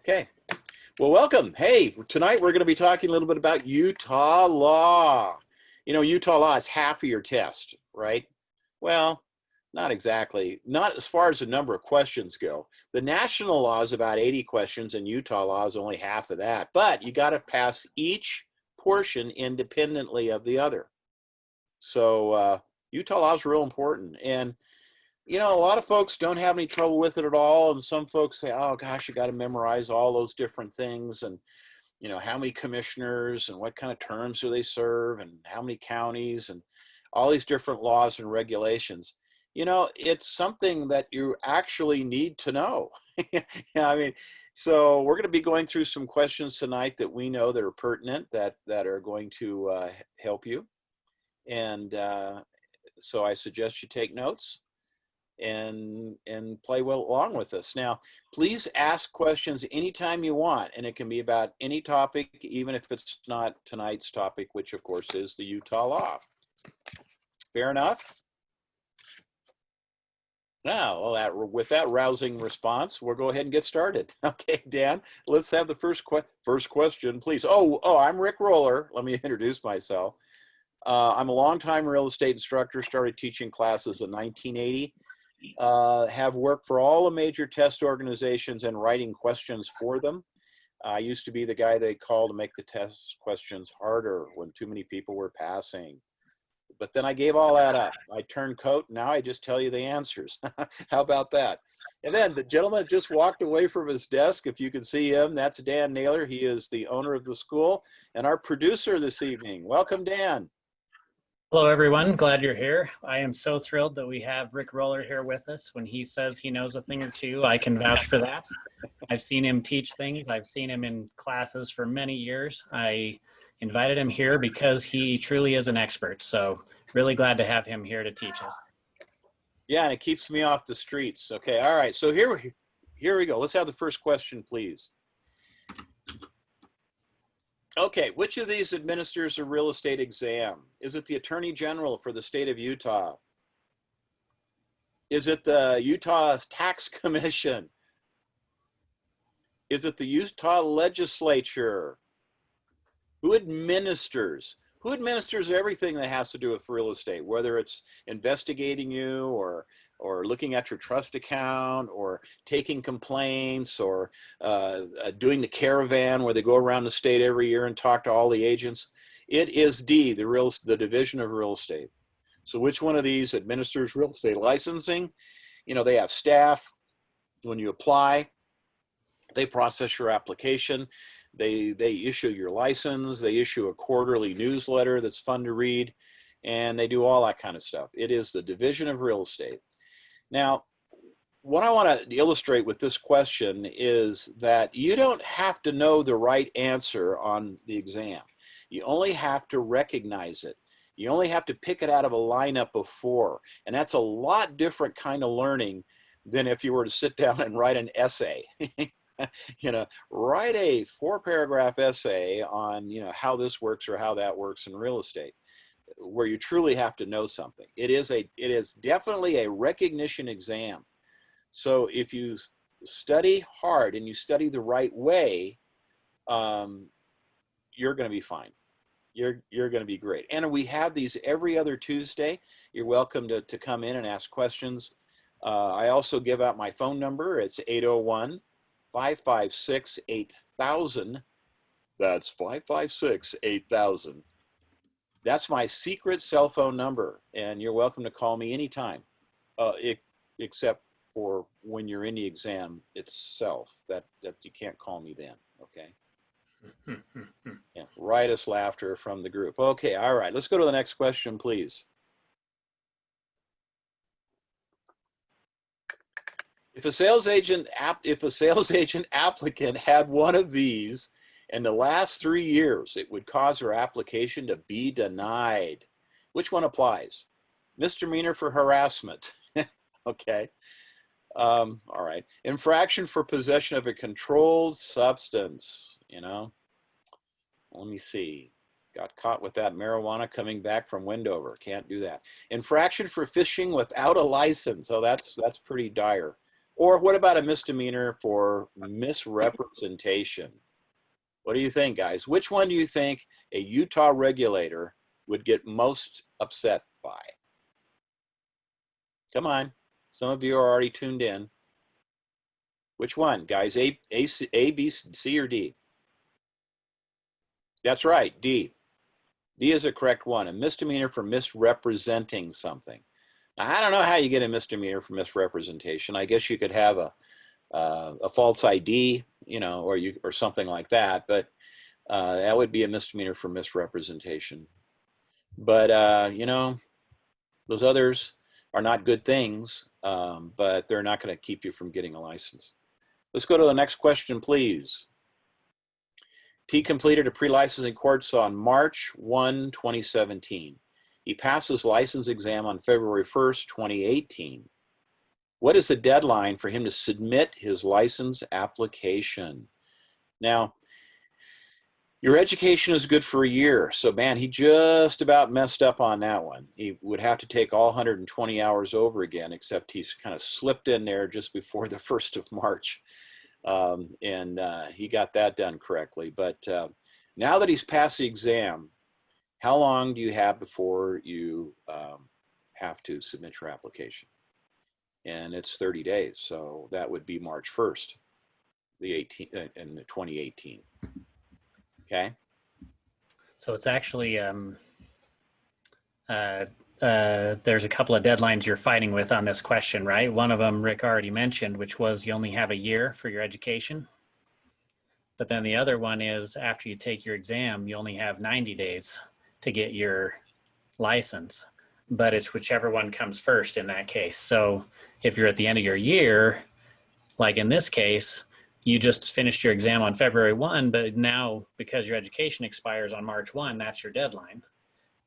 Okay. Well, welcome. Hey, tonight we're going to be talking a little bit about Utah law. You know, Utah law is half of your test, right? Well, not exactly. Not as far as the number of questions go. The national law is about 80 questions and Utah law is only half of that. But you got to pass each portion independently of the other. So Utah law is real important. And you know, a lot of folks don't have any trouble with it at all. And some folks say, oh gosh, you got to memorize all those different things. And, you know, how many commissioners and what kind of terms do they serve and how many counties and all these different laws and regulations. You know, it's something that you actually need to know. Yeah, I mean, so we're going to be going through some questions tonight that we know that are pertinent, that are going to help you. And so I suggest you take notes and play well along with us. Now, please ask questions anytime you want, and it can be about any topic, even if it's not tonight's topic, which of course is the Utah law. Fair enough? Now, well, with that rousing response, we'll go ahead and get started. Okay, Dan, let's have the first question, please. Oh, I'm Rick Roller. Let me introduce myself. I'm a longtime real estate instructor, started teaching classes in 1980. Have worked for all the major test organizations and writing questions for them. I used to be the guy they called to make the test questions harder when too many people were passing. But then I gave all that up. I turned coat. Now I just tell you the answers. How about that? And then the gentleman just walked away from his desk. If you can see him, that's Dan Naylor. He is the owner of the school and our producer this evening. Welcome, Dan. Hello, everyone. Glad you're here. I am so thrilled that we have Rick Roller here with us. When he says he knows a thing or two, I can vouch for that. I've seen him teach things. I've seen him in classes for many years. I invited him here because he truly is an expert. So really glad to have him here to teach us. Yeah, and it keeps me off the streets. Okay, all right. So here we go. Let's have the first question, please. Okay, which of these administers a real estate exam? Is it the Attorney General for the state of Utah? Is it the Utah Tax Commission? Is it the Utah Legislature? Who administers? Who administers everything that has to do with real estate, whether it's investigating you or looking at your trust account or taking complaints or doing the caravan where they go around the state every year and talk to all the agents? It is the Division of Real Estate. So which one of these administers real estate licensing? You know, they have staff. When you apply, they process your application. They issue your license. They issue a quarterly newsletter that's fun to read, and they do all that kind of stuff. It is the Division of Real Estate. Now, what I want to illustrate with this question is that you don't have to know the right answer on the exam. You only have to recognize it. You only have to pick it out of a lineup of 4, and that's a lot different kind of learning than if you were to sit down and write an essay. You know, write a 4-paragraph essay on, you know, how this works or how that works in real estate, where you truly have to know something. It is definitely a recognition exam. So if you study hard and you study the right way, you're going to be fine. You're going to be great. And we have these every other Tuesday. You're welcome to come in and ask questions. I also give out my phone number. It's 801-556-8000. That's 556-8000. That's my secret cell phone number, and you're welcome to call me anytime, except for when you're in the exam itself. That you can't call me then, okay? Yeah, riotous laughter from the group. Okay, all right, let's go to the next question, please. If a sales agent applicant had one of these in the last 3 years, it would cause her application to be denied. Which one applies? Misdemeanor for harassment. Okay. All right. Infraction for possession of a controlled substance, you know. Let me see. Got caught with that marijuana coming back from Wendover. Can't do that. Infraction for fishing without a license. Oh, that's pretty dire. Or what about a misdemeanor for misrepresentation? What do you think, guys? Which one do you think a Utah regulator would get most upset by? Come on. Some of you are already tuned in. Which one, guys? A, B, C, or D? That's right, D. D is a correct one. A misdemeanor for misrepresenting something. Now, I don't know how you get a misdemeanor for misrepresentation. I guess you could have a false ID, you know, or something like that. But that would be a misdemeanor for misrepresentation. But you know, those others are not good things, but they're not going to keep you from getting a license. Let's go to the next question, please. T completed a pre-licensing course on March 1, 2017. He passed his license exam on February 1st, 2018. What is the deadline for him to submit his license application? Now, your education is good for a year. So man, he just about messed up on that one. He would have to take all 120 hours over again, except he's kind of slipped in there just before the 1st of March. He got that done correctly. But now that he's passed the exam, how long do you have before you have to submit your application? And it's 30 days. So that would be March 1st, in 2018. Okay. So it's actually, there's a couple of deadlines you're fighting with on this question, right? One of them Rick already mentioned, which was you only have a year for your education. But then the other one is after you take your exam, you only have 90 days to get your license. But it's whichever one comes first in that case. So if you're at the end of your year, like in this case, you just finished your exam on February 1, but now because your education expires on March 1, that's your deadline.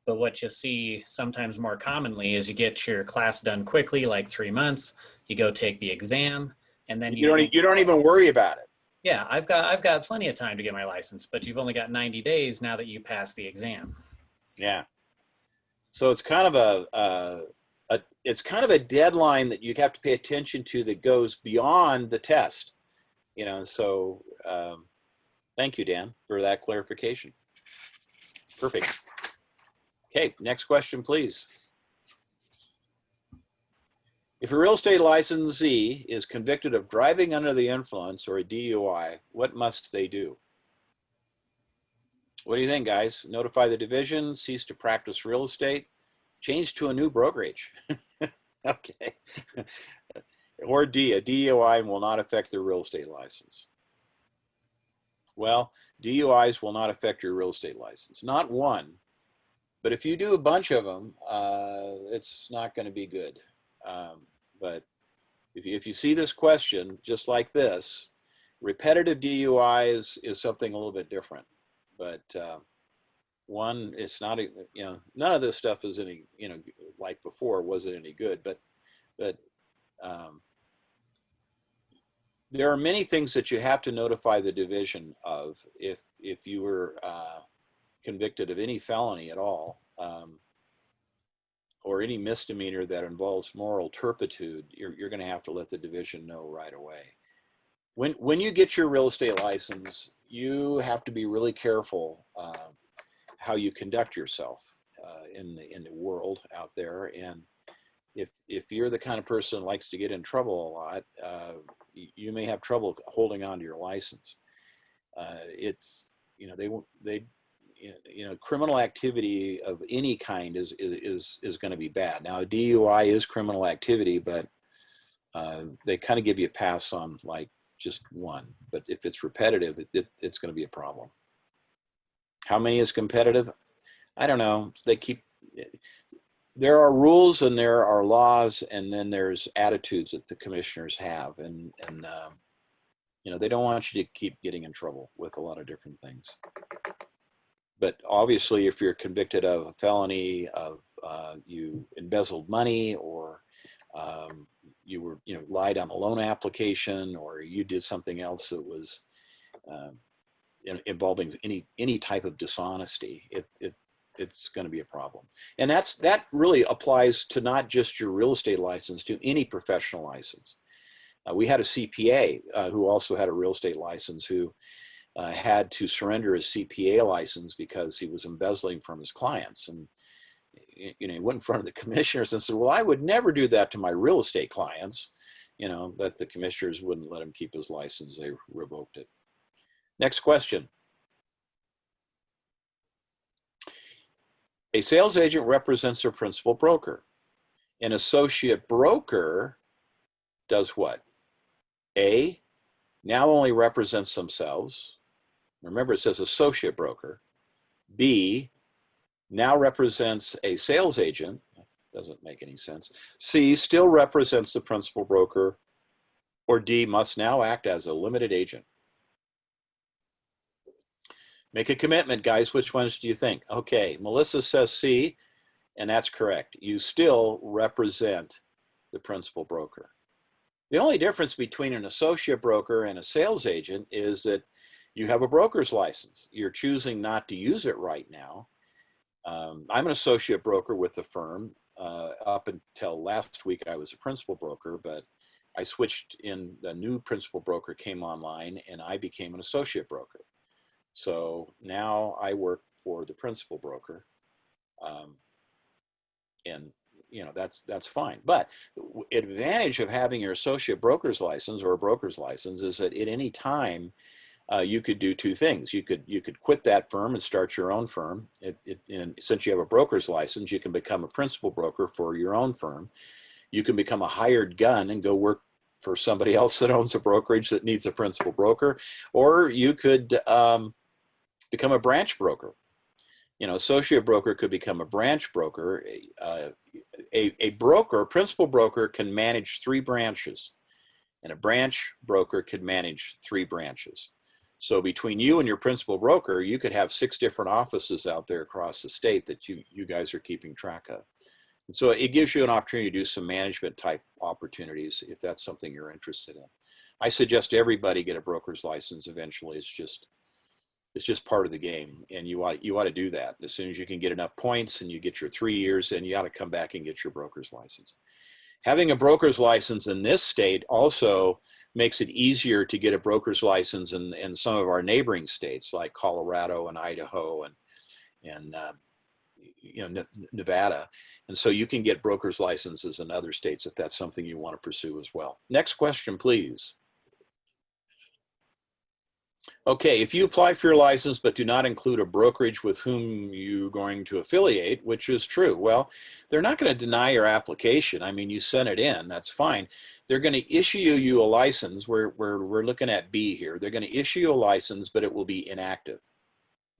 But what you see sometimes more commonly is you get your class done quickly, like 3 months, you go take the exam, and then you don't even worry about it. Yeah, I've got plenty of time to get my license, but you've only got 90 days now that you pass the exam. Yeah. So it's kind of it's kind of a deadline that you have to pay attention to that goes beyond the test. You know, so thank you, Dan, for that clarification. Perfect. Okay, next question, please. If a real estate licensee is convicted of driving under the influence or a DUI, what must they do? What do you think, guys? Notify the division, cease to practice real estate, change to a new brokerage. Okay. Or D, a DUI will not affect their real estate license. Well, DUIs will not affect your real estate license. Not one, but if you do a bunch of them, it's not going to be good. But if you see this question, just like this, repetitive DUI is something a little bit different. But one, it's not, you know, none of this stuff is any, you know, like before, wasn't any good. But there are many things that you have to notify the division of if you were convicted of any felony at all, or any misdemeanor that involves moral turpitude. You're going to have to let the division know right away. When you get your real estate license, you have to be really careful how you conduct yourself in the world out there. And if you're the kind of person that likes to get in trouble a lot, you may have trouble holding on to your license. It's, you know, criminal activity of any kind is going to be bad. Now, a DUI is criminal activity, but they kind of give you a pass on like just one. But if it's repetitive, it's going to be a problem. How many is competitive? I don't know. There are rules and there are laws, and then there's attitudes that the commissioners have, and you know, they don't want you to keep getting in trouble with a lot of different things. But obviously, if you're convicted of a felony of you embezzled money, or you were, you know, lied on a loan application, or you did something else that was involving any type of dishonesty, it's going to be a problem. And that really applies to not just your real estate license, to any professional license. We had a CPA who also had a real estate license who had to surrender his CPA license because he was embezzling from his clients. And he went in front of the commissioners and said, well, I would never do that to my real estate clients, but the commissioners wouldn't let him keep his license. They revoked it. Next question. A sales agent represents their principal broker. An associate broker does what? A, now only represents themselves. Remember, it says associate broker. B, now represents a sales agent. Doesn't make any sense. C, still represents the principal broker. Or D, must now act as a limited agent. Make a commitment, guys. Which ones do you think? Okay, Melissa says C, and that's correct. You still represent the principal broker. The only difference between an associate broker and a sales agent is that you have a broker's license. You're choosing not to use it right now. I'm an associate broker with the firm. Up until last week, I was a principal broker, but I switched in, the new principal broker came online and I became an associate broker. So now I work for the principal broker. And that's fine. But the advantage of having your associate broker's license or a broker's license is that at any time you could do two things. You could quit that firm and start your own firm. And since you have a broker's license, you can become a principal broker for your own firm. You can become a hired gun and go work for somebody else that owns a brokerage that needs a principal broker, or you could become a branch broker. Associate broker could become a branch broker. A broker, a principal broker, can manage 3 branches, and a branch broker could manage 3 branches. So between you and your principal broker, you could have 6 different offices out there across the state that you guys are keeping track of. And so it gives you an opportunity to do some management type opportunities if that's something you're interested in. I suggest everybody get a broker's license eventually. It's just part of the game, and you ought to do that. As soon as you can get enough points and you get your 3 years, then you ought to come back and get your broker's license. Having a broker's license in this state also makes it easier to get a broker's license in some of our neighboring states like Colorado and Idaho and Nevada. And so you can get broker's licenses in other states if that's something you want to pursue as well. Next question, please. Okay, if you apply for your license but do not include a brokerage with whom you're going to affiliate, which is true, well, they're not going to deny your application. I mean, you sent it in, that's fine. They're going to issue you a license. We're looking at B here. They're going to issue you a license, but it will be inactive.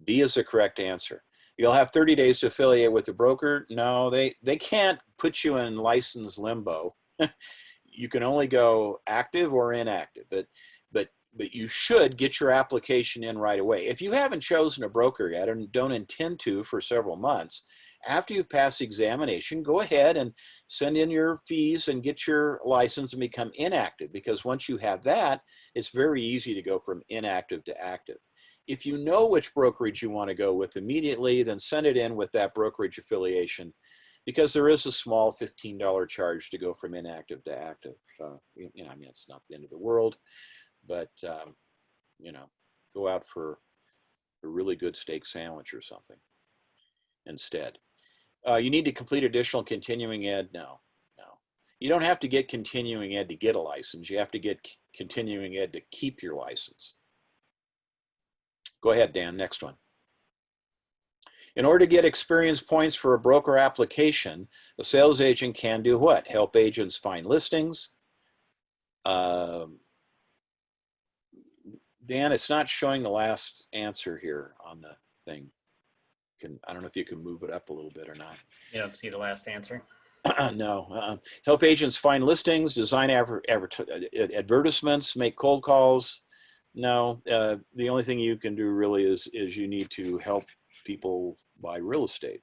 B is the correct answer. You'll have 30 days to affiliate with the broker. No, they can't put you in license limbo. You can only go active or inactive, but you should get your application in right away. If you haven't chosen a broker yet and don't intend to for several months, after you pass the examination, go ahead and send in your fees and get your license and become inactive, because once you have that, it's very easy to go from inactive to active. If you know which brokerage you want to go with immediately, then send it in with that brokerage affiliation, because there is a small $15 charge to go from inactive to active. I mean, it's not the end of the world. But, go out for a really good steak sandwich or something instead. You need to complete additional continuing ed? No. You don't have to get continuing ed to get a license. You have to get continuing ed to keep your license. Go ahead, Dan, next one. In order to get experience points for a broker application, a sales agent can do what? Help agents find listings. Dan, it's not showing the last answer here on the thing. I don't know if you can move it up a little bit or not. You don't see the last answer? No. Help agents find listings, design advertisements, make cold calls. No. The only thing you can do really is you need to help people buy real estate.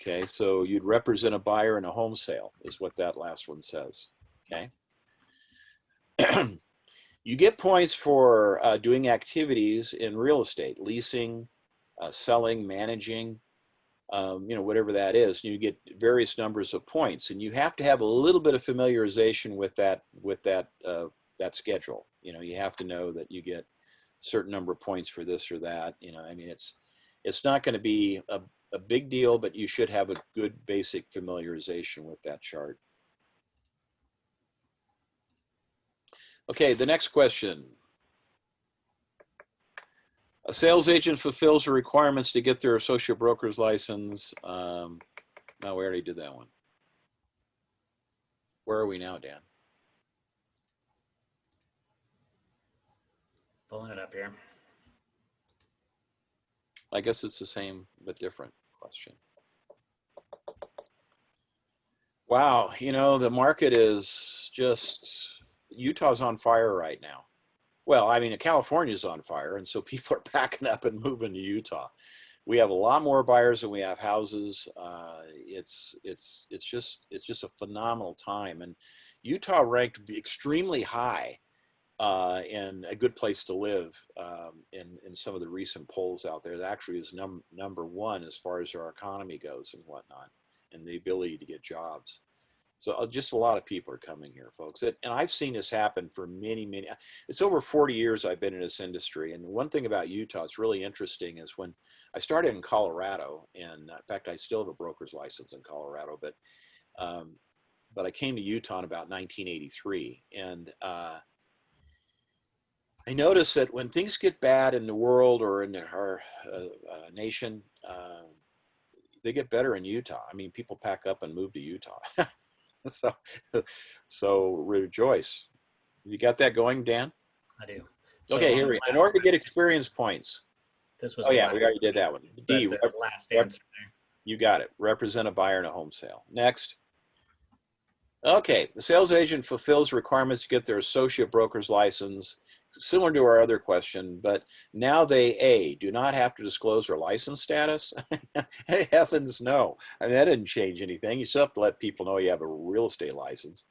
Okay, so you'd represent a buyer in a home sale is what that last one says. Okay. You get points for doing activities in real estate, leasing, selling, managing. whatever that is, you get various numbers of points, and you have to have a little bit of familiarization with that schedule. You have to know that you get a certain number of points for this or that. I mean, it's not going to be a big deal, but you should have a good basic familiarization with that chart. Okay, the next question. A sales agent fulfills the requirements to get their associate broker's license. No, we already did that one. Where are we now, Dan? Pulling it up here. I guess it's the same but different question. Wow, the market is just, Utah's on fire right now. Well, I mean, California's on fire, and so people are packing up and moving to Utah. We have a lot more buyers than we have houses. It's just a phenomenal time, and Utah ranked extremely high and a good place to live in some of the recent polls out there. That actually is number one as far as our economy goes and whatnot, and the ability to get jobs. So just a lot of people are coming here, folks. And I've seen this happen for many, it's over 40 years I've been in this industry. And one thing about Utah, it's really interesting, is when I started in Colorado, and in fact, I still have a broker's license in Colorado, but I came to Utah in about 1983. And I noticed that when things get bad in the world or in our nation, they get better in Utah. I mean, people pack up and move to Utah. So rejoice. You got that going, Dan? I do. So okay, here we go. In order to get experience points. This was we already did that one. D, the last answer there. You got it. Represent a buyer in a home sale. Next. Okay, the sales agent fulfills requirements to get their associate broker's license, similar to our other question, but now they do not have to disclose their license status. Hey, heavens no. I mean, that didn't change anything. You still have to let people know you have a real estate license.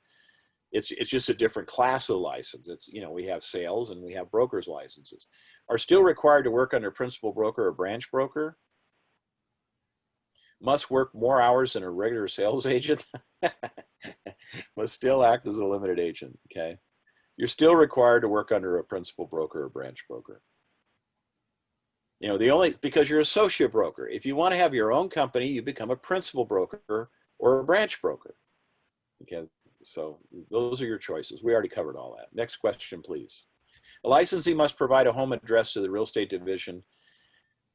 It's just a different class of license. It's, we have sales and we have broker's licenses. Are still required to work under principal broker or branch broker. Must work more hours than a regular sales agent. Must still act as a limited agent, okay? You're still required to work under a principal broker or branch broker. Because you're associate broker. If you want to have your own company, you become a principal broker or a branch broker. Okay, so those are your choices. We already covered all that. Next question, please. A licensee must provide a home address to the real estate division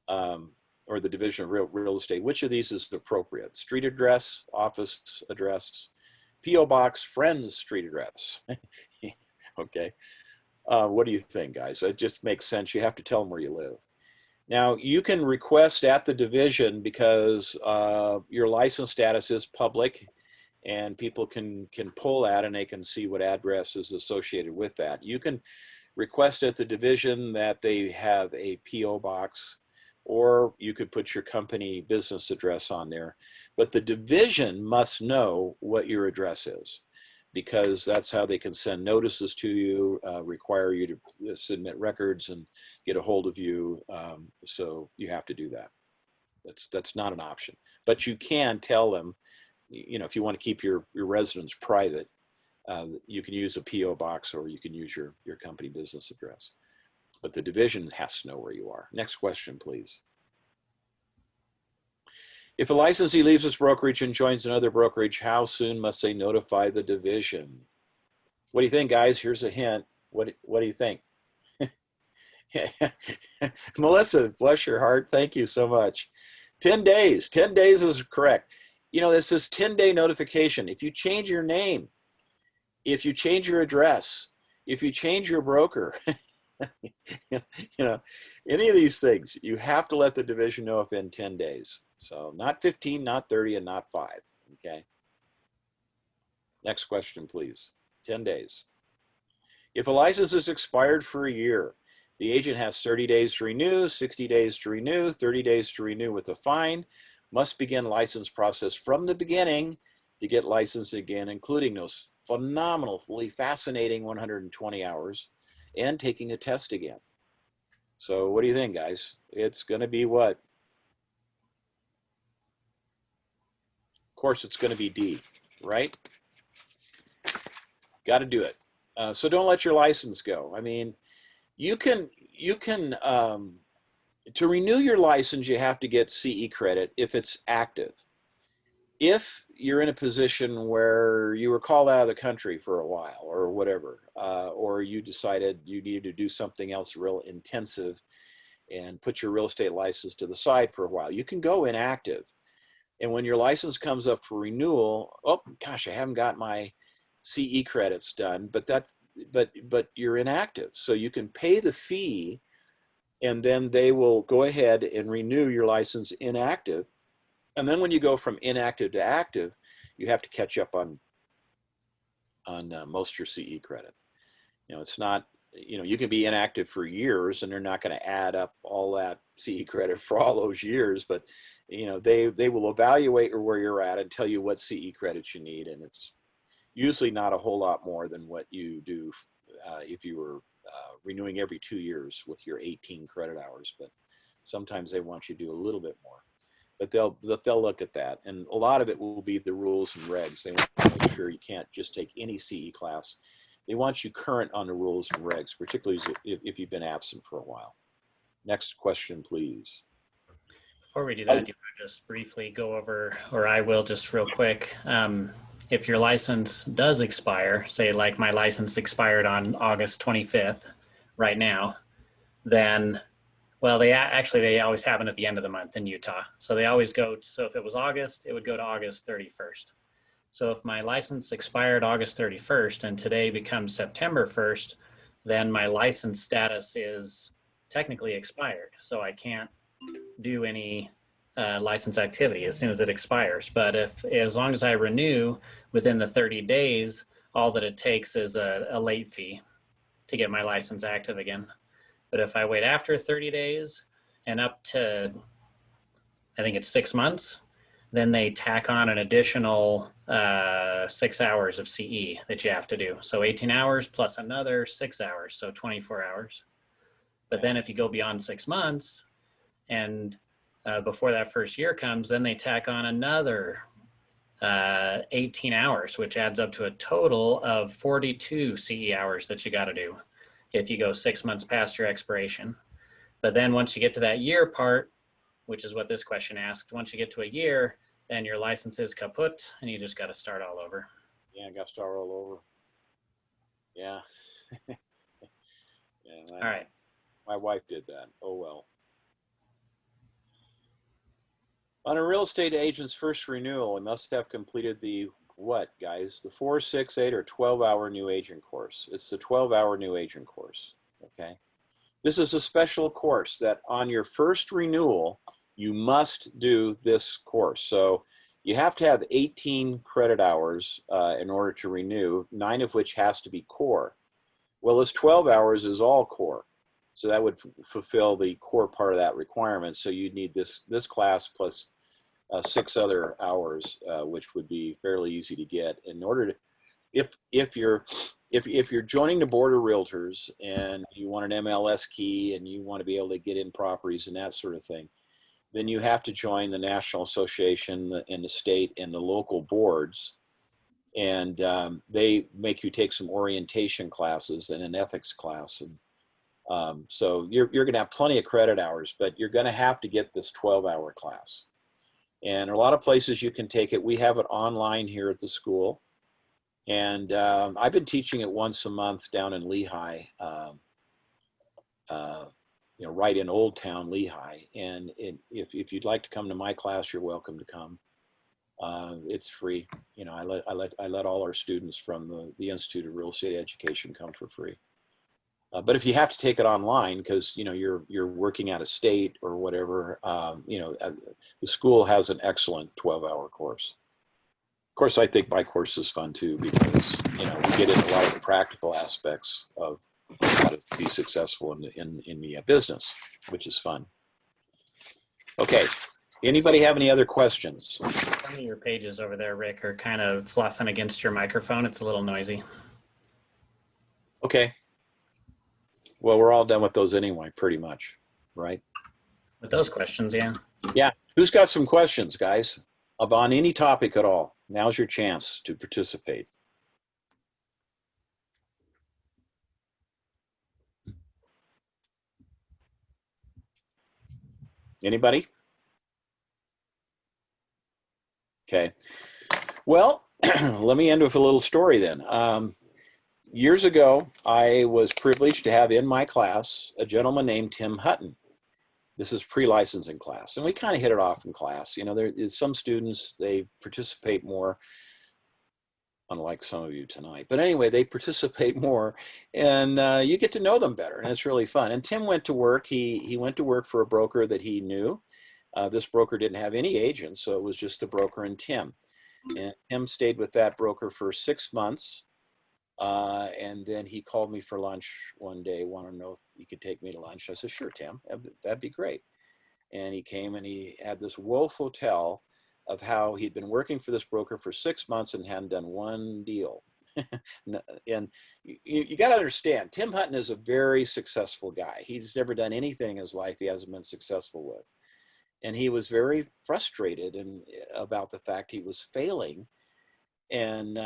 or the division of real estate. Which of these is appropriate? Street address, office address, P.O. box, friend's street address. Okay. What do you think, guys? It just makes sense. You have to tell them where you live. Now, you can request at the division because your license status is public and people can pull that and they can see what address is associated with that. You can request at the division that they have a P.O. box, or you could put your company business address on there. But the division must know what your address is, because that's how they can send notices to you, require you to submit records and get a hold of you. So you have to do that. That's not an option. But you can tell them, if you want to keep your residence private, you can use a P.O. box or you can use your company business address. But the division has to know where you are. Next question, please. If a licensee leaves his brokerage and joins another brokerage, how soon must they notify the division? What do you think, guys? Here's a hint. What do you think? Melissa, bless your heart. Thank you so much. 10 days. 10 days is correct. This is 10-day notification. If you change your name, if you change your address, if you change your broker, any of these things, you have to let the division know within 10 days. So not 15, not 30, and not 5, okay? Next question, please. 10 days. If a license is expired for a year, the agent has 30 days to renew, 60 days to renew, 30 days to renew with a fine, must begin license process from the beginning to get licensed again, including those phenomenally fascinating 120 hours and taking a test again. So what do you think, guys? It's going to be what? course, it's going to be D, right? Got to do it. So don't let your license go. I mean, you can to renew your license, you have to get CE credit if it's active. If you're in a position where you were called out of the country for a while or whatever, or you decided you needed to do something else real intensive and put your real estate license to the side for a while, you can go inactive. And when your license comes up for renewal, oh gosh, I haven't got my CE credits done, but you're inactive. So you can pay the fee and then they will go ahead and renew your license inactive. And then when you go from inactive to active, you have to catch up on most of your CE credit. You know, it's not, you know, you can be inactive for years and they're not going to add up all that CE credit for all those years, but you know, they will evaluate where you're at and tell you what CE credits you need. And it's usually not a whole lot more than what you do if you were renewing every 2 years with your 18 credit hours, but sometimes they want you to do a little bit more. But they'll look at that, and a lot of it will be the rules and regs. They want to make sure you can't just take any CE class. They want you current on the rules and regs, particularly if you've been absent for a while. Next question, please. Before we do that, do you want to just briefly go over, or I will just real quick, if your license does expire, say like my license expired on August 25th right now, then, well, they always happen at the end of the month in Utah. So they always go, so if it was August, it would go to August 31st. So if my license expired August 31st and today becomes September 1st, then my license status is technically expired. So I can't do any license activity as soon as it expires. But as long as I renew within the 30 days, all that it takes is a late fee to get my license active again. But if I wait after 30 days and up to, I think it's 6 months, then they tack on an additional 6 hours of CE that you have to do. So 18 hours plus another 6 hours, so 24 hours. But then if you go beyond 6 months and before that first year comes, then they tack on another 18 hours, which adds up to a total of 42 CE hours that you got to do if you go 6 months past your expiration. But then once you get to that year part, which is what this question asked, once you get to a year, then your license is kaput and you just got to start all over. Yeah, got to start all over. Yeah. Yeah. All right. My wife did that. Oh, well. On a real estate agent's first renewal, it must have completed the what, guys? The 4, 6, 8, or 12-hour new agent course. It's the 12-hour new agent course, okay? This is a special course that on your first renewal, you must do this course. So you have to have 18 credit hours in order to renew, 9 of which has to be core. Well, this 12 hours is all core. So that would fulfill the core part of that requirement. So you'd need this class plus 6 other hours, which would be fairly easy to get in order to, if you're joining the board of realtors and you want an MLS key and you want to be able to get in properties and that sort of thing, then you have to join the National Association and the state and the local boards. And they make you take some orientation classes and an ethics class. And so you're going to have plenty of credit hours, but you're going to have to get this 12-hour class. And a lot of places you can take it. We have it online here at the school. And I've been teaching it once a month down in Lehigh, right in Old Town Lehigh. And if you'd like to come to my class, you're welcome to come. It's free. You know, I let all our students from the Institute of Real Estate Education come for free. But if you have to take it online because you're working out of state or whatever, the school has an excellent 12-hour course. Of course, I think my course is fun too because we get into a lot of the practical aspects of how to be successful in the business, which is fun. Okay. Anybody have any other questions? Some of your pages over there, Rick, are kind of fluffing against your microphone. It's a little noisy. Okay. Well, we're all done with those anyway, pretty much, right? With those questions, yeah. Yeah. Who's got some questions, guys? on any topic at all. Now's your chance to participate. Anybody? Okay. Well, let me end with a little story then. Years ago, I was privileged to have in my class a gentleman named Tim Hutton. This is pre-licensing class, and we kind of hit it off in class. You know, there is some students, they participate more, unlike some of you tonight. But anyway, they participate more, and you get to know them better, and it's really fun. And Tim went to work. He went to work for a broker that he knew. This broker didn't have any agents, so it was just the broker and Tim. And Tim stayed with that broker for 6 months. And then he called me for lunch one day, wanted to know if he could take me to lunch. I said, sure, Tim, that'd be great. And he came and he had this woeful tell of how he'd been working for this broker for 6 months and hadn't done one deal. And you got to understand, Tim Hutton is a very successful guy. He's never done anything in his life he hasn't been successful with. And he was very frustrated about the fact he was failing. And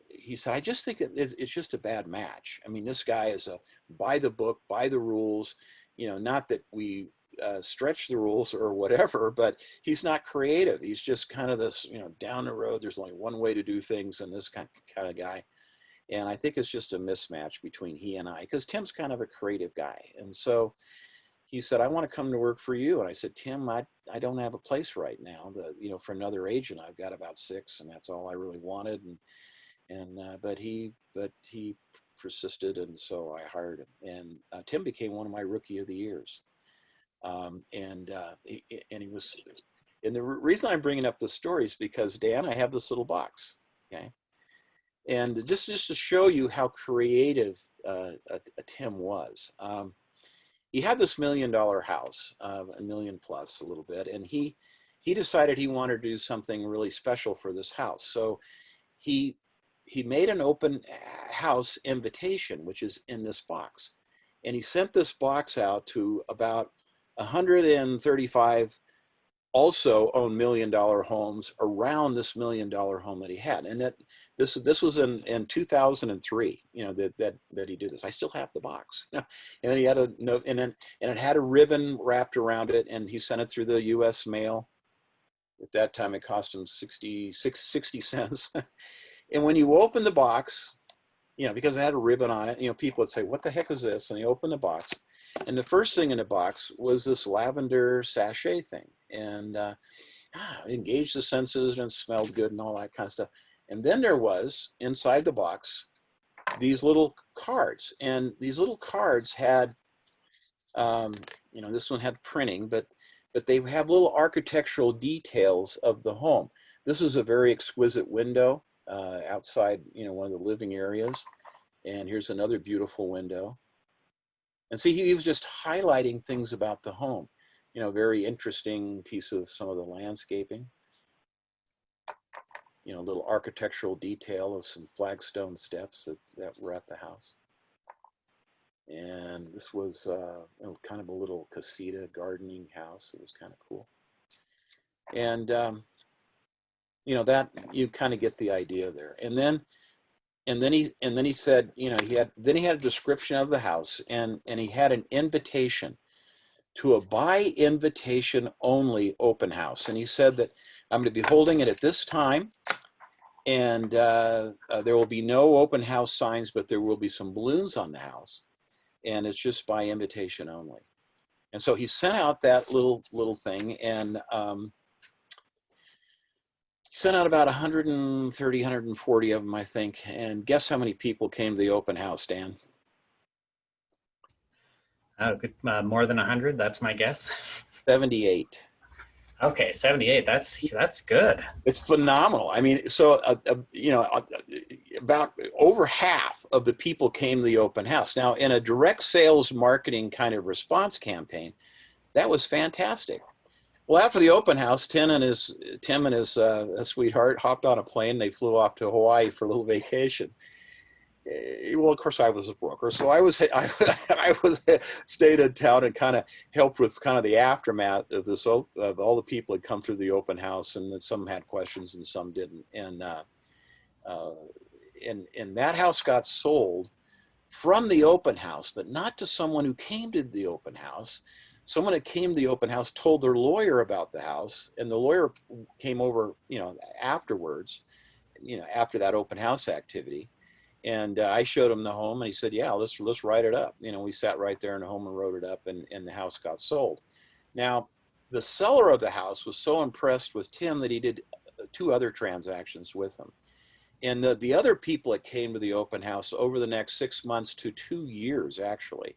he said, I just think it's just a bad match. I mean, this guy is a by the book, by the rules, you know, not that we stretch the rules or whatever, but he's not creative. He's just kind of this, you know, down the road, there's only one way to do things, and this kind of guy. And I think it's just a mismatch between he and I, because Tim's kind of a creative guy. And so he said, I want to come to work for you. And I said, Tim, I don't have a place right now. You know, for another agent, I've got about 6, and that's all I really wanted. But he persisted, and so I hired him. And Tim became one of my rookie of the years. He was, and the reason I'm bringing up this story is because, Dan, I have this little box, okay? And just to show you how creative Tim was. He had this $1 million house, $1 million plus a little bit, and he decided he wanted to do something really special for this house. So he made an open house invitation, which is in this box. And he sent this box out to about 135 also owned $1 million homes around this $1 million home that he had. And that this was in 2003, you know, that he did this. I still have the box. And then he had a note, and it had a ribbon wrapped around it, and he sent it through the US mail. At that time, it cost him 60 cents. And when you open the box, you know, because it had a ribbon on it, you know, people would say, what the heck is this? And he opened the box, and the first thing in the box was this lavender sachet thing. And engaged the senses and smelled good and all that kind of stuff. And then there was, inside the box, these little cards. And these little cards had, you know, this one had printing, but they have little architectural details of the home. This is a very exquisite window outside, you know, one of the living areas. And here's another beautiful window. And see, he was just highlighting things about the home. You know, very interesting piece of some of the landscaping. You know, a little architectural detail of some flagstone steps that were at the house. And this was you know, kind of a little casita gardening house. It was kind of cool. And you know, that you kind of get the idea there. And then he said, you know, he had a description of the house, and he had an invitation to a by invitation only open house. And he said that I'm going to be holding it at this time, and there will be no open house signs, but there will be some balloons on the house, and it's just by invitation only. And so he sent out that little thing, and he sent out about 130, 140 of them, I think. And guess how many people came to the open house, Dan? Oh, good. More than 100. That's my guess. 78. Okay, 78. That's good. It's phenomenal. I mean, so you know, about over half of the people came to the open house. Now, in a direct sales marketing kind of response campaign, that was fantastic. Well, after the open house, Tim and his sweetheart hopped on a plane. They flew off to Hawaii for a little vacation. Well, of course, I was a broker, so I was stayed in town and kind of helped with kind of the aftermath of this. Of all the people had come through the open house, and some had questions and some didn't. Uh, and that house got sold from the open house, but not to someone who came to the open house. Someone that came to the open house told their lawyer about the house, and the lawyer came over, afterwards, after that open house activity. And I showed him the home, and he said, "Yeah, let's write it up." We sat right there in the home and wrote it up, and the house got sold. Now, the seller of the house was so impressed with Tim that he did two other transactions with him. And the other people that came to the open house over the next 6 months to 2 years actually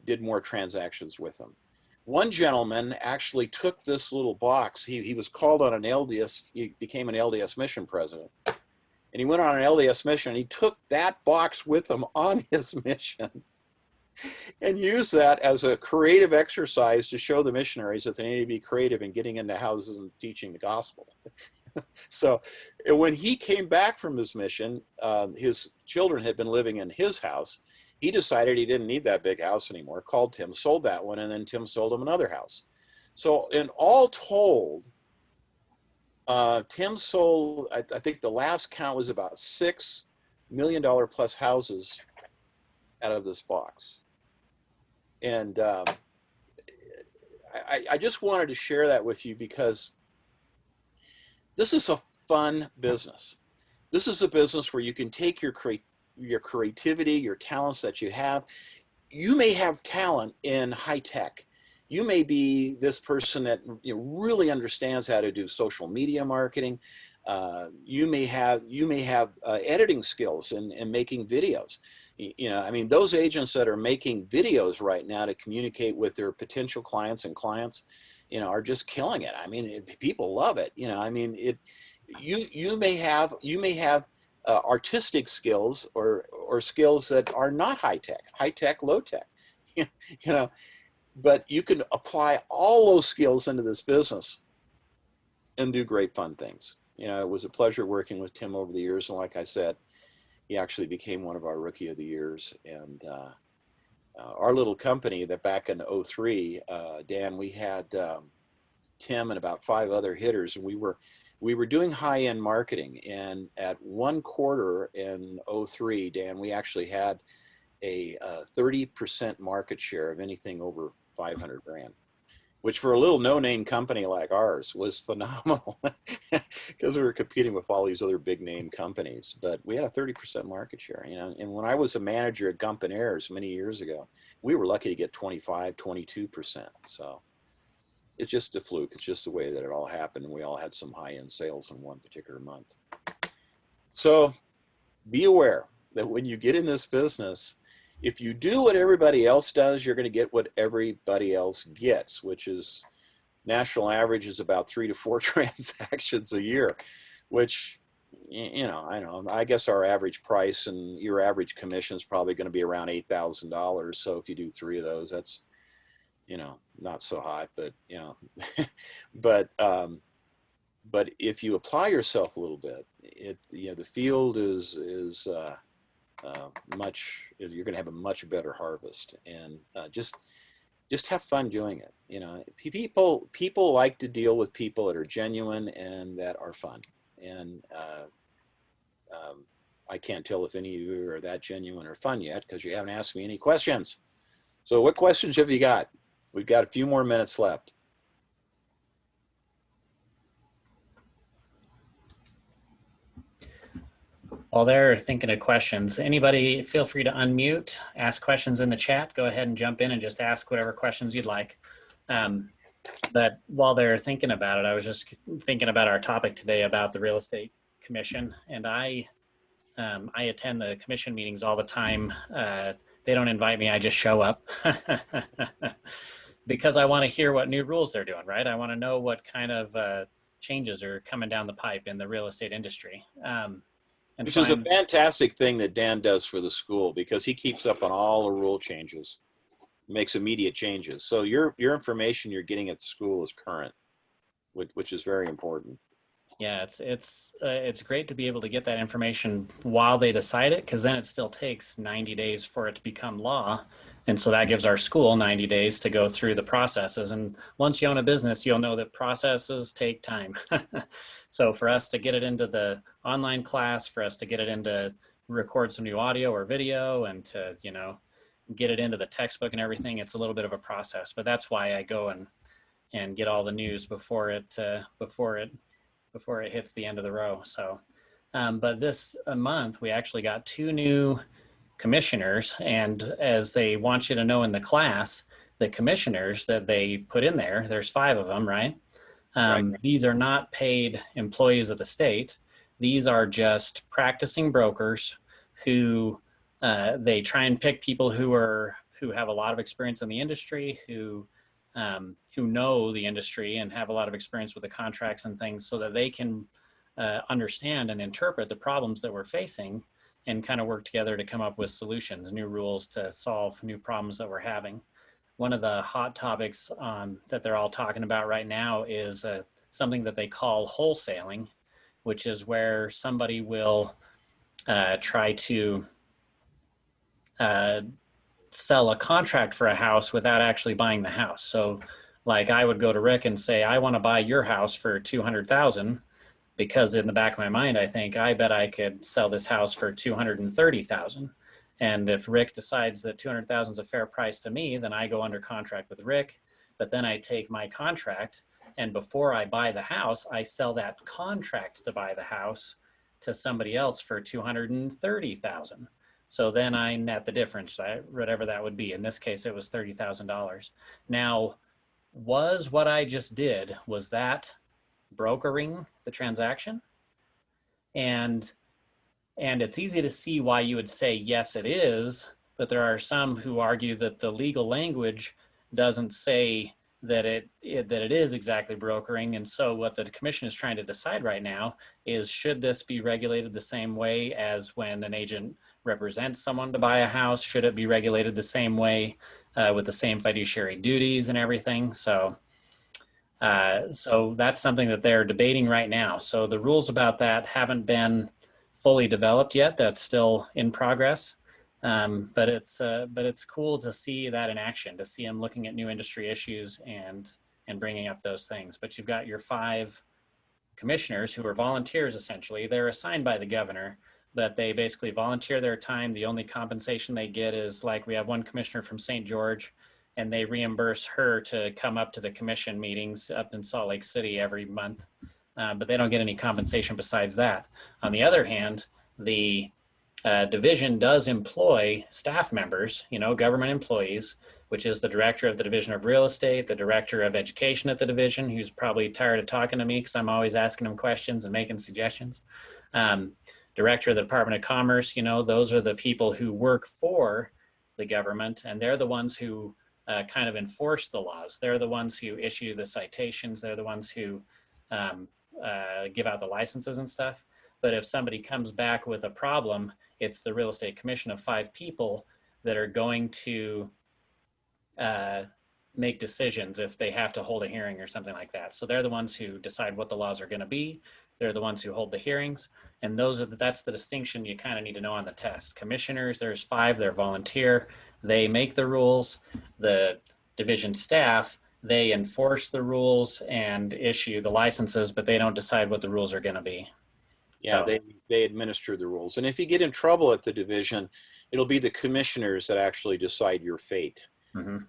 did more transactions with him. One gentleman actually took this little box. He was called on an LDS, he became an LDS mission president. And he went on an LDS mission, and he took that box with him on his mission and used that as a creative exercise to show the missionaries that they need to be creative in getting into houses and teaching the gospel. So when he came back from his mission, his children had been living in his house. He decided he didn't need that big house anymore, called Tim, sold that one, and then Tim sold him another house. So in all told, Tim sold, I think the last count was about $6 million plus houses out of this box. And I just wanted to share that with you because this is a fun business. This is a business where you can take your creativity, your talents that you have. You may have talent in high tech. You may be this person that really understands how to do social media marketing. You may have editing skills and making videos. Those agents that are making videos right now to communicate with their potential clients and clients, are just killing it. People love it. You may have artistic skills or skills that are not high tech, low tech, but you can apply all those skills into this business and do great fun things. It was a pleasure working with Tim over the years. And like I said, he actually became one of our Rookie of the Years. And our little company that back in 2003, Dan, we had Tim and about 5 other hitters, and we were doing high-end marketing. And at one quarter in 2003, Dan, we actually had a 30% market share of anything over 500 grand, which for a little no-name company like ours was phenomenal because we were competing with all these other big name companies. But we had a 30% market share, and when I was a manager at Gump and Ayers many years ago, we were lucky to get 25, 22%. So it's just a fluke. It's just the way that it all happened. We all had some high-end sales in one particular month. So be aware that when you get in this business, if you do what everybody else does, you're going to get what everybody else gets, which is national average is about 3 to 4 transactions a year, which, I guess our average price and your average commission is probably going to be around $8,000. So if you do 3 of those, that's, not so hot, but, but if you apply yourself a little bit, the field is you're going to have a much better harvest, and just have fun doing it. People like to deal with people that are genuine and that are fun. And I can't tell if any of you are that genuine or fun yet because you haven't asked me any questions. So what questions have you got? We've got a few more minutes left. While they're thinking of questions, anybody feel free to unmute, ask questions in the chat. Go ahead and jump in and just ask whatever questions you'd like. But while they're thinking about it, I was just thinking about our topic today about the real estate commission. And I attend the commission meetings all the time. They don't invite me, I just show up because I want to hear what new rules they're doing, right? I want to know what kind of changes are coming down the pipe in the real estate industry. Which is a fantastic thing that Dan does for the school because he keeps up on all the rule changes, makes immediate changes. So your information you're getting at the school is current, which is very important. Yeah, it's great to be able to get that information while they decide it, because then it still takes 90 days for it to become law. And so that gives our school 90 days to go through the processes. And once you own a business, you'll know that processes take time. So for us to get it into the online class, for us to get it into record some new audio or video, and to, get it into the textbook and everything, it's a little bit of a process. But that's why I go and get all the news before it hits the end of the row. So, but this month we actually got 2 new commissioners, and as they want you to know in the class, the commissioners that they put in there, there's 5 of them, right? Right. These are not paid employees of the state. These are just practicing brokers who they try and pick people who have a lot of experience in the industry, who know the industry and have a lot of experience with the contracts and things, so that they can understand and interpret the problems that we're facing and kind of work together to come up with solutions, new rules to solve new problems that we're having. One of the hot topics that they're all talking about right now is something that they call wholesaling, which is where somebody will try to sell a contract for a house without actually buying the house. So like I would go to Rick and say, I want to buy your house for 200,000, because in the back of my mind, I think, I bet I could sell this house for 230,000. And if Rick decides that 200,000 is a fair price to me, then I go under contract with Rick. But then I take my contract, and before I buy the house, I sell that contract to buy the house to somebody else for 230,000. So then I net the difference, whatever that would be. In this case, it was $30,000. Now, was what I just did, was that brokering the transaction? And it's easy to see why you would say, yes, it is, but there are some who argue that the legal language doesn't say that it is exactly brokering. And so what the commission is trying to decide right now is, should this be regulated the same way as when an agent represents someone to buy a house? Should it be regulated the same way with the same fiduciary duties and everything? So that's something that they're debating right now. So the rules about that haven't been fully developed yet. That's still in progress. But it's cool to see that in action, to see them looking at new industry issues and bringing up those things. But you've got your 5 commissioners who are volunteers. Essentially, they're assigned by the governor, but they basically volunteer their time. The only compensation they get is, like, we have one commissioner from St. George, and they reimburse her to come up to the commission meetings up in Salt Lake City every month. But they don't get any compensation besides that. On the other hand, the division does employ staff members, government employees, which is the director of the Division of Real Estate, the director of education at the division, who's probably tired of talking to me because I'm always asking him questions and making suggestions. Director of the Department of Commerce, those are the people who work for the government, and they're the ones who kind of enforce the laws. They're the ones who issue the citations. They're the ones who give out the licenses and stuff. But if somebody comes back with a problem, it's the real estate commission of 5 people that are going to make decisions if they have to hold a hearing or something like that. So they're the ones who decide what the laws are going to be. They're the ones who hold the hearings. And that's the distinction you kind of need to know on the test. Commissioners, there's 5, they're volunteer. They make the rules. The division staff, they enforce the rules and issue the licenses, but they don't decide what the rules are going to be. Yeah, So, they administer the rules. And if you get in trouble at the division, it'll be the commissioners that actually decide your fate.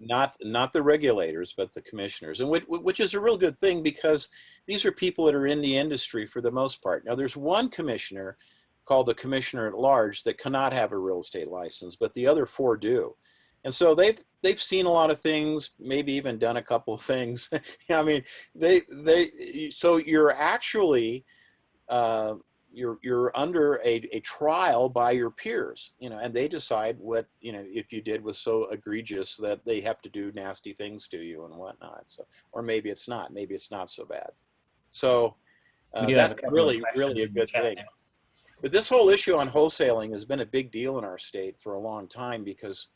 Not the regulators, but the commissioners, and which is a real good thing, because these are people that are in the industry for the most part. Now, there's one commissioner called the commissioner at large that cannot have a real estate license, but the other 4 do. And so they've seen a lot of things, maybe even done a couple of things. I mean, so you're actually you're under a trial by your peers, and they decide what, if you did was so egregious that they have to do nasty things to you and whatnot. So, or maybe it's not so bad. So we do have a that's couple of really questions a in the good chat thing. now. But this whole issue on wholesaling has been a big deal in our state for a long time, because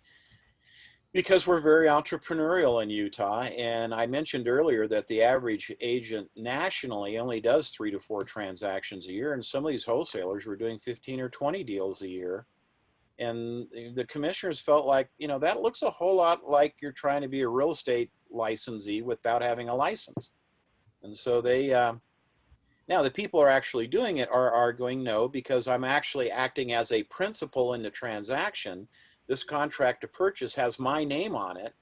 Because we're very entrepreneurial in Utah. And I mentioned earlier that the average agent nationally only does 3 to 4 transactions a year. And some of these wholesalers were doing 15 or 20 deals a year. And the commissioners felt like, that looks a whole lot like you're trying to be a real estate licensee without having a license. And so now the people are actually doing it are arguing no, because I'm actually acting as a principal in the transaction. This contract to purchase has my name on it,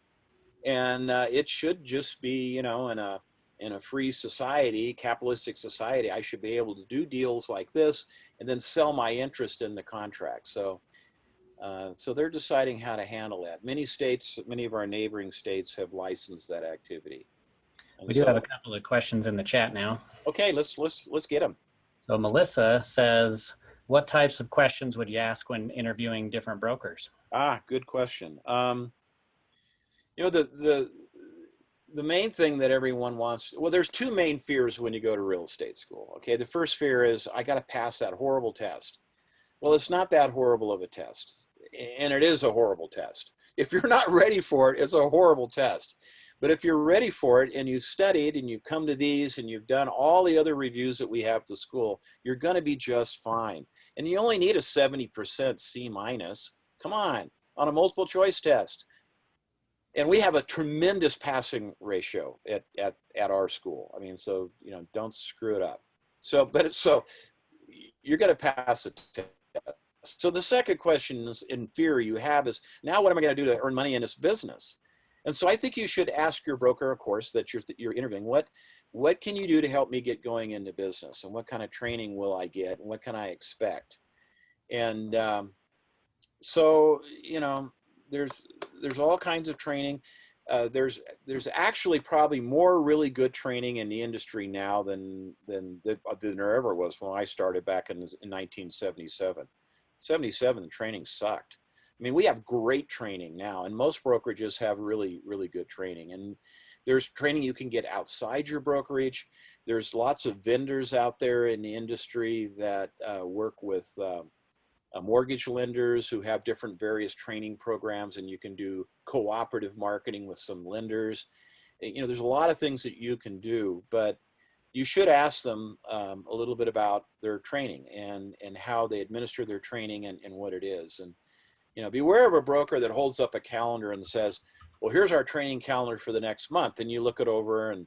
and it should just be, in a free society, capitalistic society, I should be able to do deals like this and then sell my interest in the contract. So they're deciding how to handle that. Many states, many of our neighboring states have licensed that activity. And We do have a so, couple of questions in the chat now. okay, let's get them. So Melissa says, what types of questions would you ask when interviewing different brokers? Good question. The main thing that everyone wants, well, there's two main fears when you go to real estate school. Okay, the first fear is I got to pass that horrible test. Well, it's not that horrible of a test, and it is a horrible test. If you're not ready for it, it's a horrible test. But if you're ready for it and you've studied and you've come to these and you've done all the other reviews that we have at the school, you're going to be just fine. And you only need a 70% C minus. Come on a multiple choice test. And we have a tremendous passing ratio at our school. I mean, so, don't screw it up. So you're going to pass the test. So the second question is, in fear you have is, now what am I going to do to earn money in this business? And so I think you should ask your broker, of course, that you're interviewing, what can you do to help me get going into business? And what kind of training will I get? And what can I expect? And so, there's all kinds of training. There's actually probably more really good training in the industry now than there ever was when I started back in 1977. 77, the training sucked. I mean, we have great training now, and most brokerages have really, really good training. And there's training you can get outside your brokerage. There's lots of vendors out there in the industry that work with mortgage lenders who have different various training programs, and you can do cooperative marketing with some lenders. There's a lot of things that you can do, but you should ask them a little bit about their training and how they administer their training and what it is. And, beware of a broker that holds up a calendar and says, well, here's our training calendar for the next month. And you look it over, and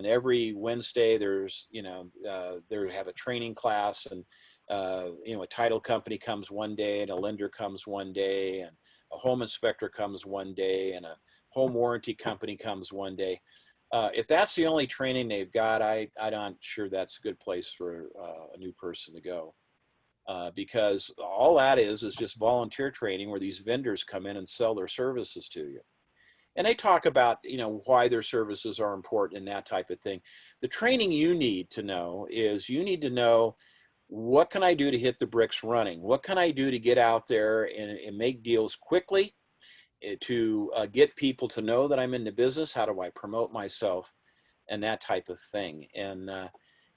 every Wednesday there's, they have a training class, and a title company comes one day, and a lender comes one day, and a home inspector comes one day, and a home warranty company comes one day. If that's the only training they've got, I'm not sure that's a good place for a new person to go, because all that is just volunteer training where these vendors come in and sell their services to you. And they talk about, why their services are important and that type of thing. The training you need to know is you need to know, what can I do to hit the bricks running? What can I do to get out there and make deals quickly, to get people to know that I'm in the business? How do I promote myself, and that type of thing? And,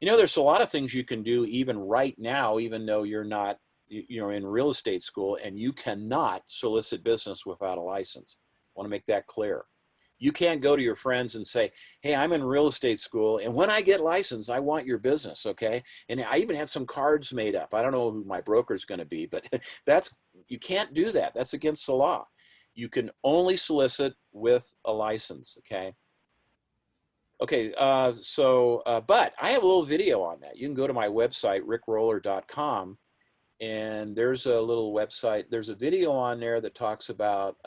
there's a lot of things you can do even right now, even though you're not, in real estate school, and you cannot solicit business without a license. I want to make that clear. You can't go to your friends and say, hey, I'm in real estate school, and when I get licensed, I want your business, okay? And I even have some cards made up. I don't know who my broker's going to be, but you can't do that. That's against the law. You can only solicit with a license, okay? Okay, but I have a little video on that. You can go to my website, rickroller.com, and there's a little website. There's a video on there that talks about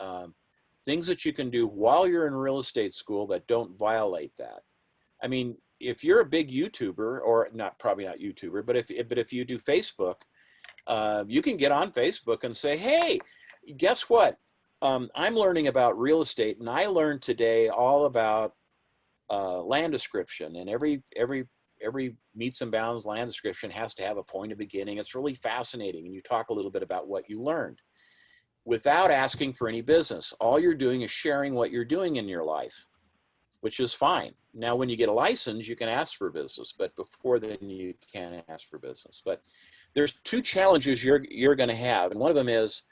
things that you can do while you're in real estate school that don't violate that. I mean, if you're a big YouTuber, or probably not YouTuber, but if you do Facebook, you can get on Facebook and say, hey, guess what? I'm learning about real estate, and I learned today all about land description, and every meets and bounds land description has to have a point of beginning. It's really fascinating, and you talk a little bit about what you learned without asking for any business. All you're doing is sharing what you're doing in your life, which is fine. Now, when you get a license, you can ask for business, but before then you can't ask for business. But there's two challenges you're going to have, and one of them is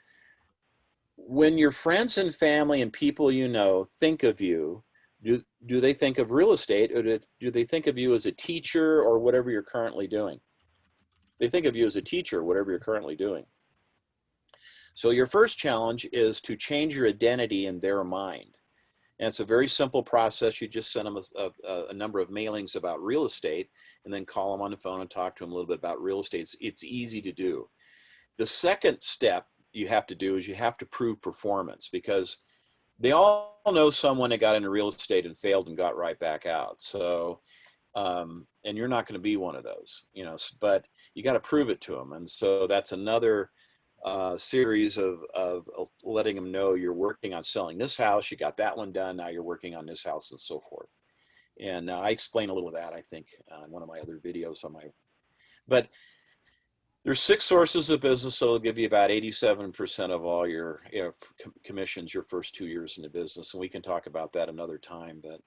when your friends and family and people you know think of you, do they think of real estate, or do they think of you as a teacher or whatever you're currently doing? They think of you as a teacher, whatever you're currently doing. So your first challenge is to change your identity in their mind. And it's a very simple process. You just send them a number of mailings about real estate and then call them on the phone and talk to them a little bit about real estate. It's easy to do. The second step you have to do is you have to prove performance, because they all know someone that got into real estate and failed and got right back out. So, and you're not going to be one of those, you know, but you got to prove it to them. And so that's another series of letting them know you're working on selling this house, you got that one done, now you're working on this house, and so forth. And I explain a little of that, I think, in one of my other videos on my, but there's 6 sources of business that'll give you about 87% of all your commissions your first 2 years in the business. And we can talk about that another time, but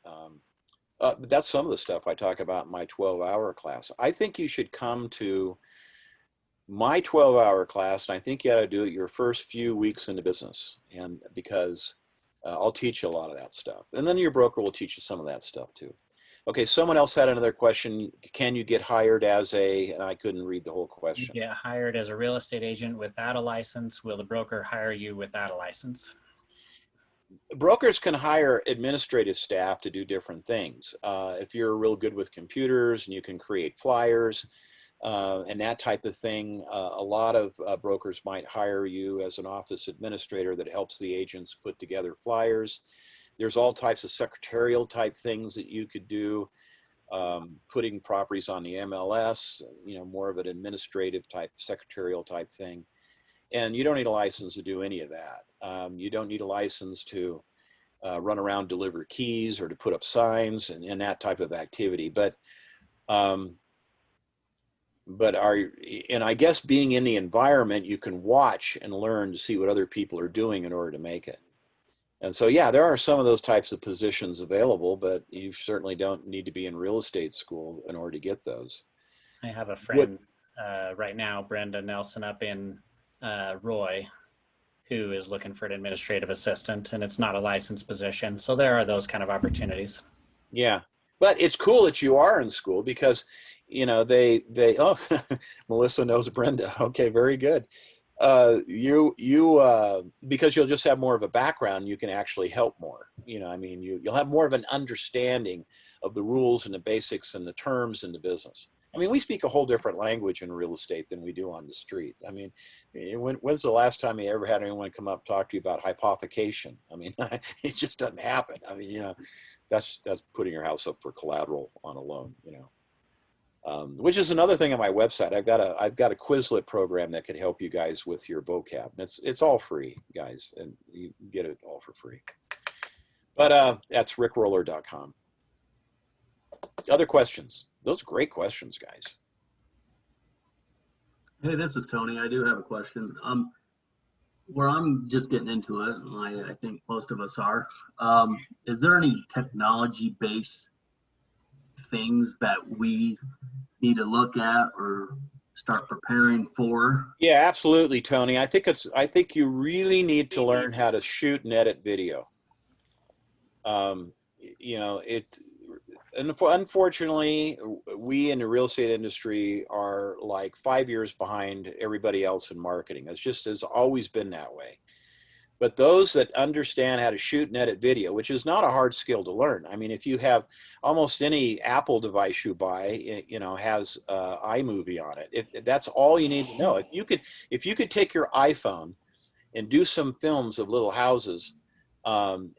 that's some of the stuff I talk about in my 12-hour class. I think you should come to my 12-hour class, and I think you ought to do it your first few weeks in the business, and because I'll teach you a lot of that stuff. And then your broker will teach you some of that stuff too. Okay, someone else had another question. Can you get hired as a, and I couldn't read the whole question. You get hired as a real estate agent without a license. Will the broker hire you without a license? Brokers can hire administrative staff to do different things. If you're real good with computers and you can create flyers and that type of thing, a lot of brokers might hire you as an office administrator that helps the agents put together flyers. There's all types of secretarial type things that you could do, putting properties on the MLS, you know, more of an administrative type, secretarial type thing. And you don't need a license to do any of that. You don't need a license to run around, deliver keys, or to put up signs and that type of activity. But I guess being in the environment, you can watch and learn to see what other people are doing in order to make it. And so, yeah, there are some of those types of positions available, but you certainly don't need to be in real estate school in order to get those. I have a friend right now, Brenda Nelson, up in Roy, who is looking for an administrative assistant, and it's not a licensed position. So there are those kind of opportunities. Yeah, but it's cool that you are in school, because, you know, oh, Melissa knows Brenda. Okay, very good. Because you'll just have more of a background, you can actually help more. You know, I mean, you'll have more of an understanding of the rules and the basics and the terms in the business. I mean, we speak a whole different language in real estate than we do on the street. I mean, when's the last time you ever had anyone come up and talk to you about hypothecation? I mean, it just doesn't happen. I mean, you know, that's putting your house up for collateral on a loan, you know. Which is another thing on my website. I've got a Quizlet program that can help you guys with your vocab. And it's all free, guys, and you get it all for free. But that's rickroller.com. Other questions? Those are great questions, guys. Hey, this is Tony. I do have a question. Where I'm just getting into it, and I think most of us are, is there any technology-based things that we need to look at or start preparing for? Yeah, absolutely, Tony. I think you really need to learn how to shoot and edit video. You know, unfortunately, we in the real estate industry are like 5 years behind everybody else in marketing. It's just has always been that way. But those that understand how to shoot and edit video, which is not a hard skill to learn. I mean, if you have almost any Apple device you buy, you know, has iMovie on it. That's all you need to know. If you could take your iPhone and do some films of little houses and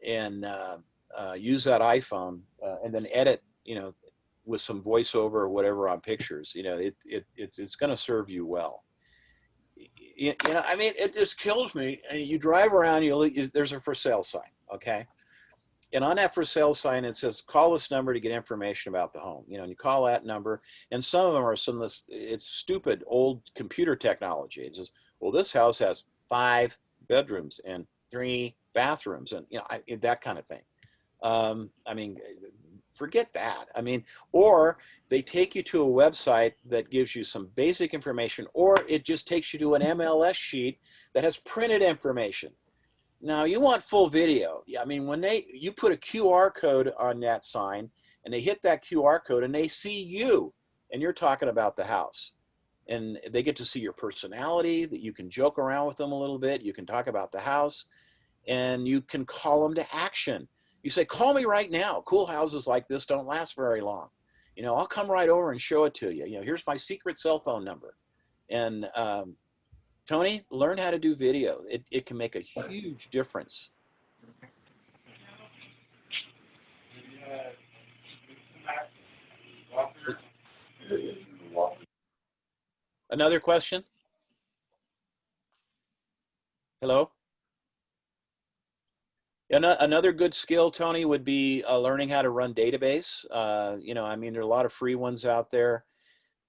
use that iPhone and then edit, you know, with some voiceover or whatever on pictures, you know, it's going to serve you well. You know, I mean, it just kills me. You drive around, there's a for sale sign, okay? And on that for sale sign, it says, call this number to get information about the home. You know, and you call that number, and some of them are it's stupid old computer technology. It says, well, this house has 5 bedrooms and 3 bathrooms, and, you know, that kind of thing. I mean, forget that. I mean, or they take you to a website that gives you some basic information, or it just takes you to an MLS sheet that has printed information. Now you want full video. Yeah, I mean, when you put a QR code on that sign and they hit that QR code and they see you and you're talking about the house, and they get to see your personality, that you can joke around with them a little bit. You can talk about the house and you can call them to action. You say, call me right now. Cool houses like this don't last very long. You know, I'll come right over and show it to you. You know, here's my secret cell phone number. And Tony, learn how to do video. It can make a huge difference. Another question? Hello? Another good skill, Tony, would be learning how to run database. You know, I mean, there are a lot of free ones out there,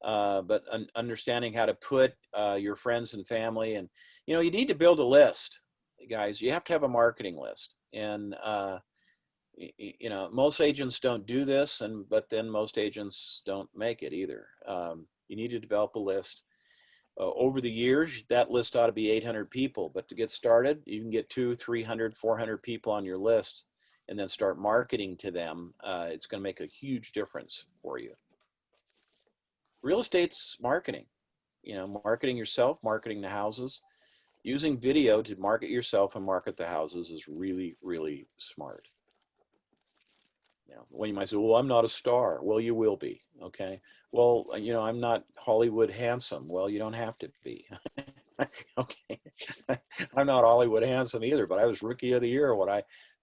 but understanding how to put your friends and family, and, you know, you need to build a list, guys. You have to have a marketing list. And, you know, most agents don't do this, but then most agents don't make it either. You need to develop a list. Over the years, that list ought to be 800 people, but to get started, you can get 200, 300, 400 people on your list and then start marketing to them. It's going to make a huge difference for you. Real estate's marketing, you know, marketing yourself, marketing the houses. Using video to market yourself and market the houses is really, really smart. You know, when you might say, well, I'm not a star. Well, you will be, okay? Well, you know, I'm not Hollywood handsome. Well, you don't have to be. Okay. I'm not Hollywood handsome either, but I was rookie of the year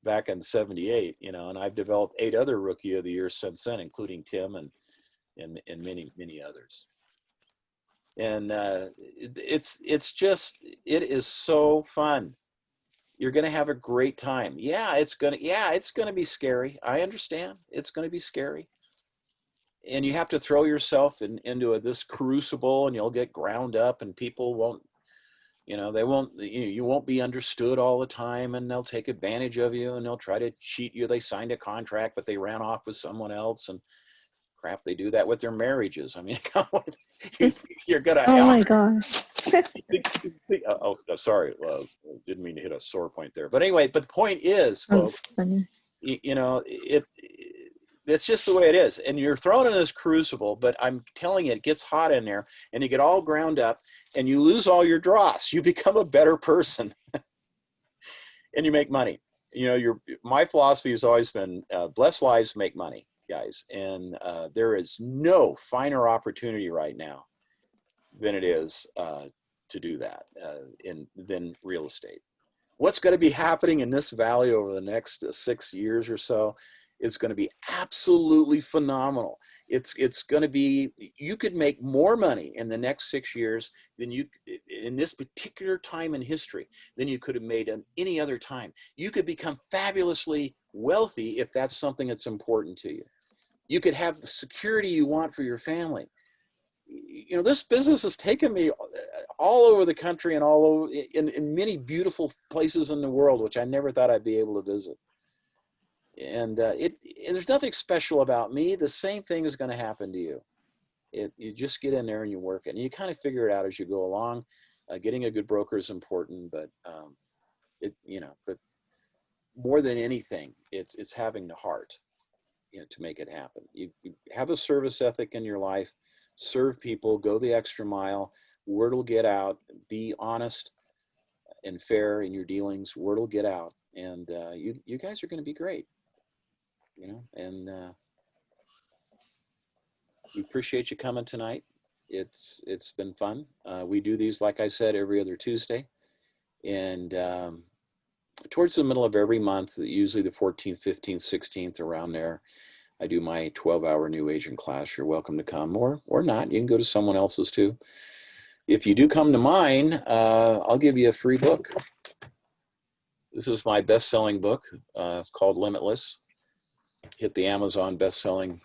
back in '78, you know, and I've developed 8 other rookie of the year since then, including Tim and many, many others. And it's just, it is so fun. You're going to have a great time. Yeah, it's going to be scary. I understand. It's going to be scary. And you have to throw yourself into this crucible, and you'll get ground up, and people won't, you know, you won't be understood all the time, and they'll take advantage of you, and they'll try to cheat you. They signed a contract, but they ran off with someone else, and crap, they do that with their marriages. I mean, you're going to Oh my gosh. oh, sorry. Didn't mean to hit a sore point there. But anyway, but the point is, folks, you know, it's just the way it is. And you're thrown in this crucible, but I'm telling you, it gets hot in there and you get all ground up and you lose all your dross. You become a better person and you make money. You know, my philosophy has always been bless lives, make money, guys. And there is no finer opportunity right now than it is to do that than real estate. What's going to be happening in this valley over the next 6 years or so is going to be absolutely phenomenal. It's going to be, you could make more money in the next 6 years than you, in this particular time in history, than you could have made in any other time. You could become fabulously wealthy if that's something that's important to you. You could have the security you want for your family. You know, this business has taken me all over the country and all over in many beautiful places in the world, which I never thought I'd be able to visit. And there's nothing special about me. The same thing is going to happen to you. You just get in there and you work it, and you kind of figure it out as you go along. Getting a good broker is important, but but more than anything, it's having the heart, you know, to make it happen. You have a service ethic in your life. Serve people, go the extra mile, word will get out, be honest and fair in your dealings, word will get out, and you guys are going to be great, you know, and we appreciate you coming tonight. It's been fun. We do these, like I said, every other Tuesday, and towards the middle of every month, usually the 14th, 15th, 16th, around there, I do my 12-hour new agent class. You're welcome to come, or not. You can go to someone else's too. If you do come to mine, I'll give you a free book. This is my best-selling book. It's called Limitless. Hit the Amazon best-selling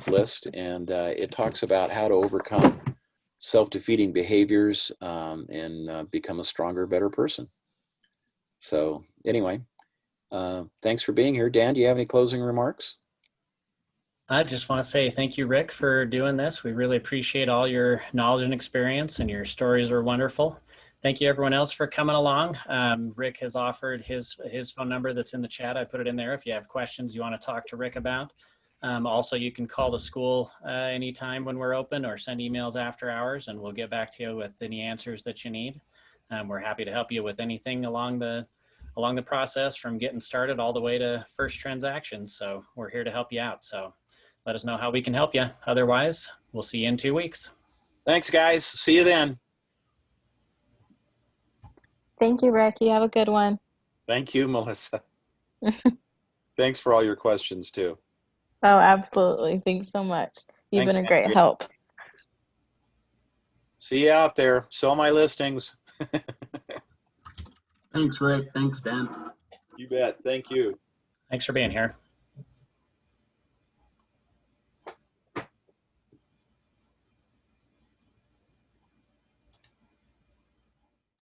list, and it talks about how to overcome self-defeating behaviors and become a stronger, better person. So anyway, thanks for being here. Dan, do you have any closing remarks? I just want to say thank you, Rick, for doing this. We really appreciate all your knowledge and experience, and your stories are wonderful. Thank you everyone else for coming along. Rick has offered his phone number that's in the chat. I put it in there if you have questions you want to talk to Rick about. Also, you can call the school anytime when we're open or send emails after hours, and we'll get back to you with any answers that you need. We're happy to help you with anything along the process from getting started all the way to first transactions. So we're here to help you out. So let us know how we can help you. Otherwise, we'll see you in 2 weeks. Thanks, guys. See you then. Thank you, Rick. You have a good one. Thank you, Melissa. Thanks for all your questions, too. Oh, absolutely. Thanks so much. You've Thanks, been a great Andrea. help. See you out there. Sell my listings. Thanks, Rick. Thanks, Dan. You bet. Thank you. Thanks for being here.